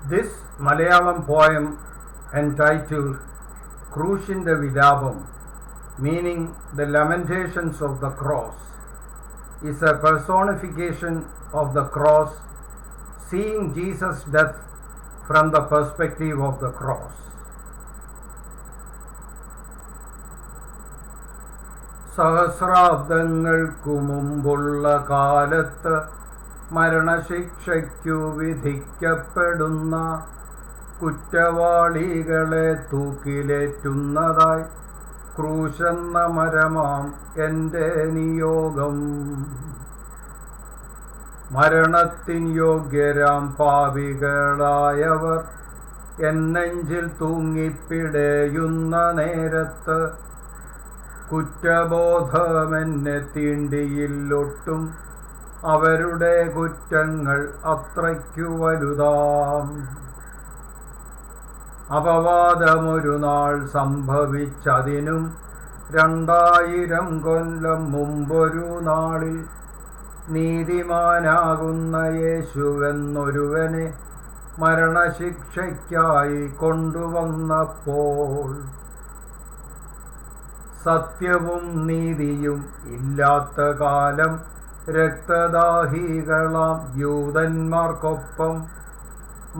This Malayalam poem, entitled Krushinda Vilapam, meaning the Lamentations of the Cross, is a personification of the cross, seeing Jesus' death from the perspective of the cross. സഹസ്രാബ്ദങ്ങൾക്കു മുമ്പുള്ള കാലത്ത് മരണശിക്ഷയ്ക്കു വിധിക്കപ്പെടുന്ന കുറ്റവാളികളെ തൂക്കിലേറ്റുന്നതായി ക്രൂശെന്ന മരമാം എൻ്റെ നിയോഗം. മരണത്തിൻ യോഗ്യരാം പാപികളായവർ എന്നെഞ്ചിൽ തൂങ്ങിപ്പിടയുന്ന നേരത്ത് കുറ്റബോധമെന്നെ തീണ്ടിയില്ലൊട്ടും, അവരുടെ കുറ്റങ്ങൾ അത്രയ്ക്കു വലുതാം. അപവാദമൊരു നാൾ സംഭവിച്ചതിനും 2000 കൊല്ലം മുമ്പൊരു നാളിൽ നീതിമാനാകുന്ന യേശുവെന്നൊരുവനെ മരണശിക്ഷയ്ക്കായി കൊണ്ടുവന്നപ്പോൾ സത്യവും നീതിയും ഇല്ലാത്ത കാലം രക്തദാഹികളാം യൂതന്മാർക്കൊപ്പം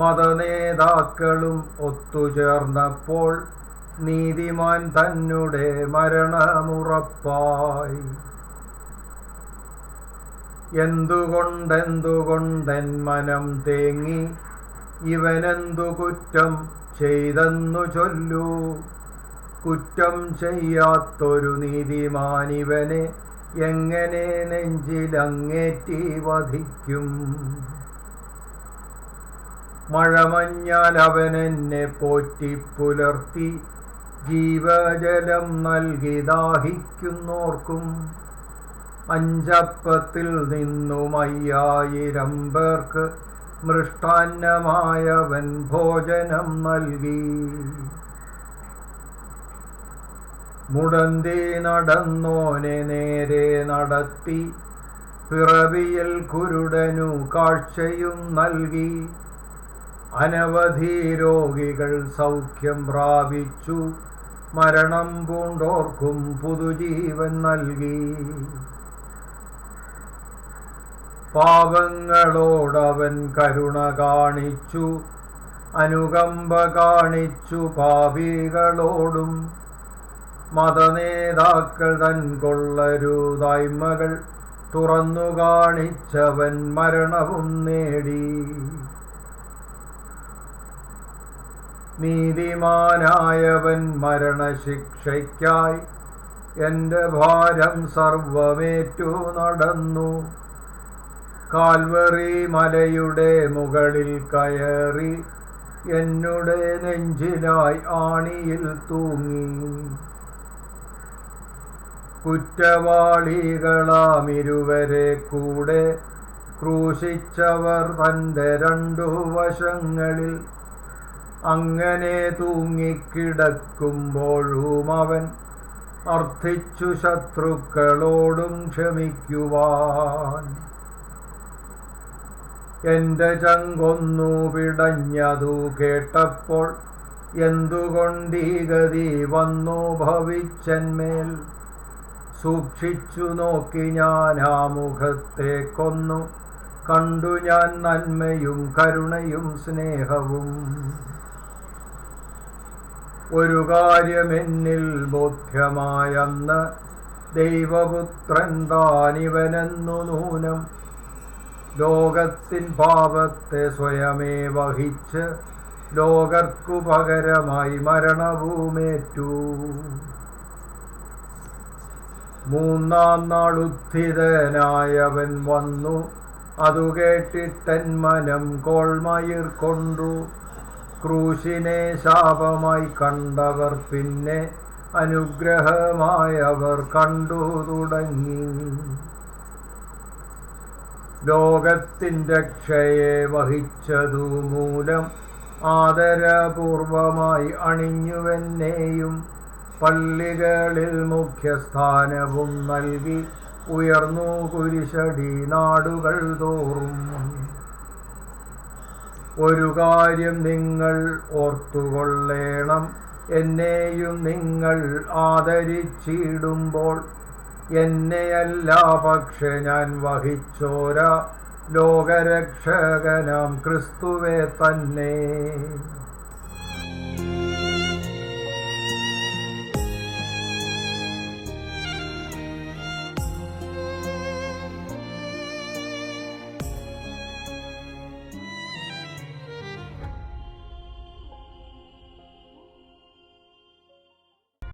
മതനേതാക്കളും ഒത്തുചേർന്നപ്പോൾ നീതിമാൻ തന്നെ മരണമുറപ്പായി. എന്തുകൊണ്ടെൻ മനം തേങ്ങി, ഇവനെന്തു കുറ്റം ചെയ്തെന്നു ചൊല്ലൂ. കുറ്റം ചെയ്യാത്തൊരു നീതിമാനിവനെ എങ്ങനെ നെഞ്ചിലങ്ങേറ്റി വധിക്കും? മഴമഞ്ഞാൽ അവനെന്നെ പോറ്റിപ്പുലർത്തി ജീവജലം നൽകി ദാഹിക്കുന്നോർക്കും. 5 അപ്പത്തിൽ നിന്നും 5000 പേർക്ക് മൃഷ്ടാന്നമായവൻ ഭോജനം നൽകി. മുടന്തി നടന്നോനെ നേരെ നടത്തി, പിറവിയിൽ കുരുടനു കാഴ്ചയും നൽകി. അനവധി രോഗികൾ സൗഖ്യം പ്രാപിച്ചു, മരണം പൂണ്ടോർക്കും പുതുജീവൻ നൽകി. പാപങ്ങളോടവൻ കരുണ കാണിച്ചു, അനുകമ്പ കാണിച്ചു പാപികളോടും. മതനേതാക്കൾ തൻ കൊള്ളരുതായ്മകൾ തുറന്നു കാണിച്ചവൻ മരണവും നേടി. നീതിമാനായവൻ മരണശിക്ഷയ്ക്കായി എൻ്റെ ഭാരം സർവമേറ്റു നടന്നു. കാൽവറി മലയുടെ മുകളിൽ കയറി എന്നുടെ നെഞ്ചിലായി ആണിയിൽ തൂങ്ങി. കുറ്റവാളികളാമിരുവരെ കൂടെ ക്രൂശിച്ചവർ തൻ്റെ 2 വശങ്ങളിൽ. അങ്ങനെ തൂങ്ങിക്കിടക്കുമ്പോഴും അവൻ അർത്ഥിച്ചു ശത്രുക്കളോടും ക്ഷമിക്കുവാൻ. എൻ്റെ ചങ്കൊന്നു പിടഞ്ഞതു കേട്ടപ്പോൾ എന്തുകൊണ്ടീ ഗതി വന്നു ഭവിച്ചന്മേൽ? സൂക്ഷിച്ചു നോക്കി ഞാൻ ആ മുഖത്തെ കൊന്നു, കണ്ടു ഞാൻ നന്മയും കരുണയും സ്നേഹവും. ഒരു കാര്യമെന്നിൽ ബോധ്യമായെന്ന്, ദൈവപുത്രൻ താനിവനെന്നു നൂനം. ലോകത്തിൻ പാപത്തെ സ്വയമേ വഹിച്ച് ലോകർക്കു പകരമായി മരണവുമേറ്റു. 3-ാം നാൾ ഉത്ഥിതനായവൻ വന്നു, അതു കേട്ടിട്ടൻ മനം കോൾമയിർ കൊണ്ടു. ക്രൂശിനെ ശാപമായി കണ്ടവർ പിന്നെ അനുഗ്രഹമായവർ കണ്ടു തുടങ്ങി. ലോകത്തിൻ രക്ഷയെ വഹിച്ചതു മൂലം ആദരപൂർവമായി അണിഞ്ഞുവെന്നെയും. പള്ളികളിൽ മുഖ്യസ്ഥാനവും നൽകി ഉയർന്നു കുരിശടി നാടുകൾ തോറും. ഒരു കാര്യം നിങ്ങൾ ഓർത്തുകൊള്ളേണം, എന്നെയും നിങ്ങൾ ആദരിച്ചിടുമ്പോൾ എന്നെയല്ല, പക്ഷെ ഞാൻ വഹിച്ചോര ലോകരക്ഷകനാം ക്രിസ്തുവെ തന്നെ.